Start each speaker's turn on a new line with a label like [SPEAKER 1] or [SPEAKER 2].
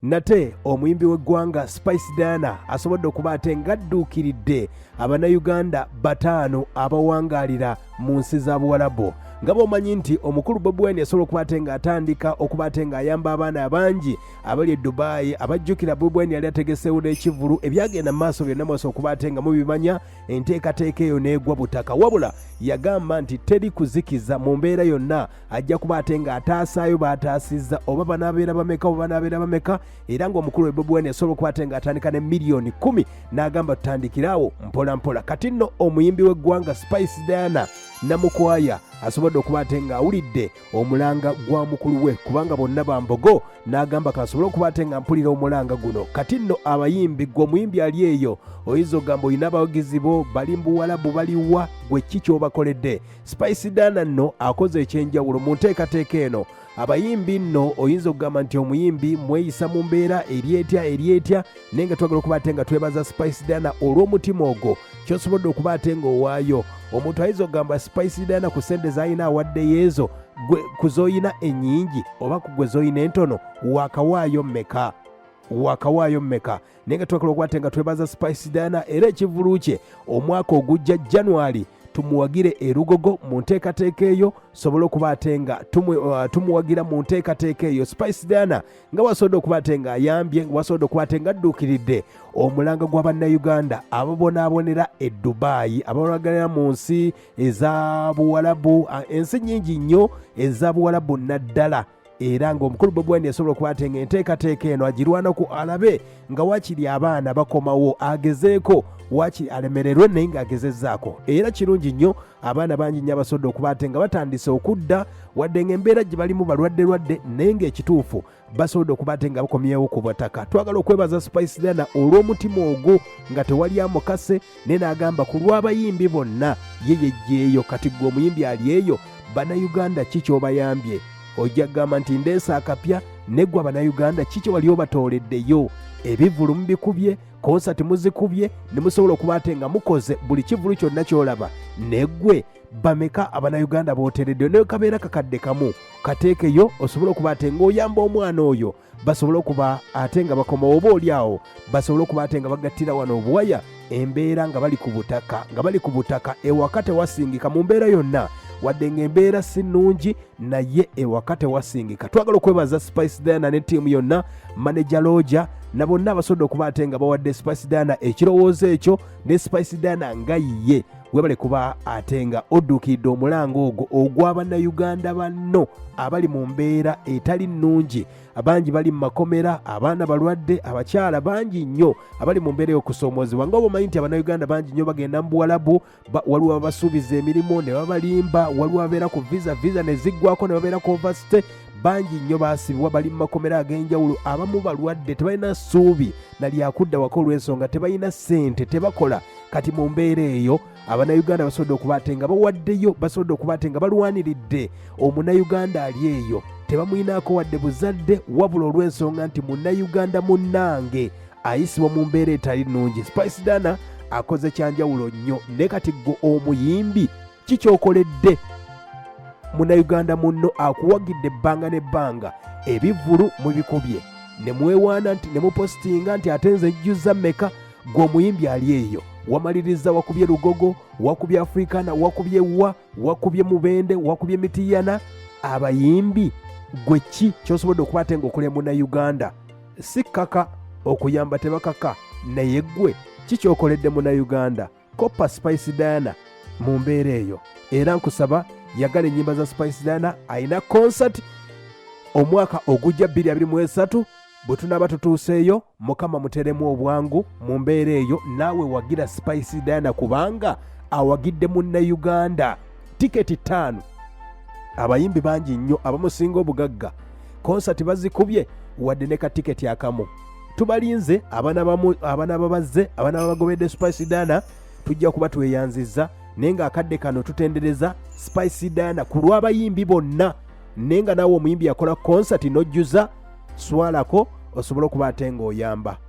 [SPEAKER 1] nate omuyimbi w'eggwanga Spice Diana asobodde okuba ate ng'adduukiridde Abanayuganda 5 abawangaalira mu nsi za Buwarabu. Nga bw'omanyi nti omukulu Bobi Wine yasobola okuba ate ng'atandika okuba ate ng'ayamba abaana abangi abali e Dubai abajjukira Bobi Wine yali ategeseewo n'ekivulu ebyagenda mu maaso byonna mwasa okuba ate nga mubimanya enteekateeka eyo n'egwa butaka. Wabula yagamba nti teri kuzikiza mu mbeera yonna ajja kuba ate ng'ataasaayo baataasizza oba banaabeera bameka oba banaabeera bameka, era ng'omukulu Bobi Wine yasobola okuba ate ng'atandika ne miliyoni 10 n'agamba tutandikiraawo mpola mpola. Kati nno omuyimbi w'eggwanga Spice Diana namukwaya asobodde okuba ate ng'awulidde omulanga gwa mukulu we kubanga bonna bambogo, n'agamba kasobole okuba ate nga mpulira omulanga guno. Kati nno abayimbi gwe omuyimbi ali eyo oyinza ogamba olina abawagizi bo bali mu Buwarabu baliwa, gwe ki ky'obakoledde? Spice Diana nno akoze ekyenjawulo mu nteekateeka eno. Abayimbi nno oyinza okugamba nti omuyimbi mweyisa mu mbeera eryetya naye nga twagala okuba ate nga twebaza Spice Diana olw'omutima ogwo ky'osobodde okuba ate ng'owaayo. Omuntu ayinza okugamba Spice Diana ku ssente z'alina awaddeyo ezo gwe ku z'oyina ennyingi oba ku gwe z'oyina entono wakawaayo mmeka? Naye nga twagala okuba ate nga twebaza Spice Diana era ekivulu kye omwaka ogujja January tumuwagire erugogo mu nteekateeka eyo, sobole okuba ate nga tumuwagira mu nteekateeka eyo. Spice Diana nga wasobodde okuba ate nga ayambye, wasobodde okuba ate nga adduukiridde omulanga gw'Abannayuganda ababonaabonera e Dubai, ababonaabonera mu nsi eza Buwarabu, ensi nnyingi nnyo eza Buwarabu naddala. Era ng'omukulu Bobi Wine yasobola okuba ate ng'enteekateeka eno agirwanako alabe nga wakiri abaana bakomawo, agezeeko wakiri alemererwe naye ng'agezezzaako. Era kirungi nnyo abaana bangi nnyo abasobodde okuba ate nga batandise okudda wadde ng'embeera gye balimu balwadde naye ng'ekituufu basobodde okuba ate nga bakomyewo ku butaka. Twagala okwebaza Spice Diana olw'omutima ogwo nga tewali amukase, naye n'agamba ku lw'abayimbi bonna ye yejjeeyo. Kati gwe omuyimbi ali eyo, Bannayuganda ki ky'obayambye? Ojja kugamba nti ndeesa akapya, neggwe Abannayuganda ki kye wali obatooleddeyo? Ebivulu mubikubye, konsati muzikubye, ne musobola okuba ate nga mukoze buli kivulu kyonna ky'olaba. Neggwe bameka Abannayuganda bootereddeyo? Ne kabeera kakadde kamu kateekeyo osobole okuba ate ng'oyamba omwana oyo basobole okuba ate nga bakoma oba oliawo basobole okuba ate nga bagattira wano obuwaya embeera nga bali ku butaka ewaka tewasingika mu mbeera yonna wadde ng'embeera si nnungi naye ewaka tewasingika. Twagala okwebaza Spice Diana ne ttiimu yonna, manager Roger na bonna abasobodde okuba ate nga bawadde Spice Diana ekirowoozo ekyo, ne Spice Diana nga ye webale kuba ate nga odduukiridde omulango ogwo ogw'Abannayuganda banno abali mu mbeera etali nnungi. Abangi bali mu makomera, abaana balwadde, abakyala bangi nnyo abali mu mbeera y'okusoomoozebwa. Nga obamanyi nti Abannayuganda bangi nnyo bagenda mu Buwarabu, waliwo abasuubiza emirimu ne babalimba, waliwo abeera ku visa ne ziggwako ne babeera ku overstay. Bangi nnyo baasibibwa bali mu makomera ag'enjawulo, abamu balwadde tebalina ssuubi na lyakudda waka olw'ensonga tebalina ssente, tebakola. Kati mu mbeera eyo Abannayuganda basobodde okuba ate nga bawaddeyo, basobodde okuba ate nga balwaniridde Omunnayuganda ali eyo, tebamuyinaako wadde buzadde wabula olw'ensonga nti Munnayuganda munnange ayisibwa mu mbeera etali nnungi. Spice Diana akoze kyanjawulo nnyo. Ne kati gwe omuyimbi ki ky'okoledde Munnayuganda munno akuwagidde ebbanga n'ebbanga, ebivulu mubikubye ne mwewaana nti ne mupositinga nti ate nze jjuzza mmeka? Gwe omuyimbi ali eyo, wamaliriza wakubye Lugogo, wakubye Africana, wakubye Mubende, wakubye Mitiyana. Abayimbi gwe ki ky'osobodde okuba ate ng'okolera Munnayuganda? Si kaka okuyamba tebakaka, naye gwe ki ky'okoledde Munnayuganda? Koppa Spice Diana mu mbeera eyo. Era nkusaba yagala ennyimba za Spice Diana. Ayina concert omwaka ogujja 2023 bwe tunaaba tutuuseeyo. Mukama muteremu obwangu mu mbeera eyo, naawe wagira Spice Diana kubanga awagidde Munnayuganda. Tiketi 5, abayimbi bangi nnyo abamusinga obugagga, concert bazikubye wadde ne ka tiketi akamu. Tubalinze abaana babazze, abaana babagobedde Spice Diana, tujja kuba tweyanzizza naye nga akadde kano tutendereza Spice Diana ku lw'abayimbi bonna. Naye nga naawe omuyimbi yakola concert n'ojjuza, swalako osobole okuba ate ng'oyamba.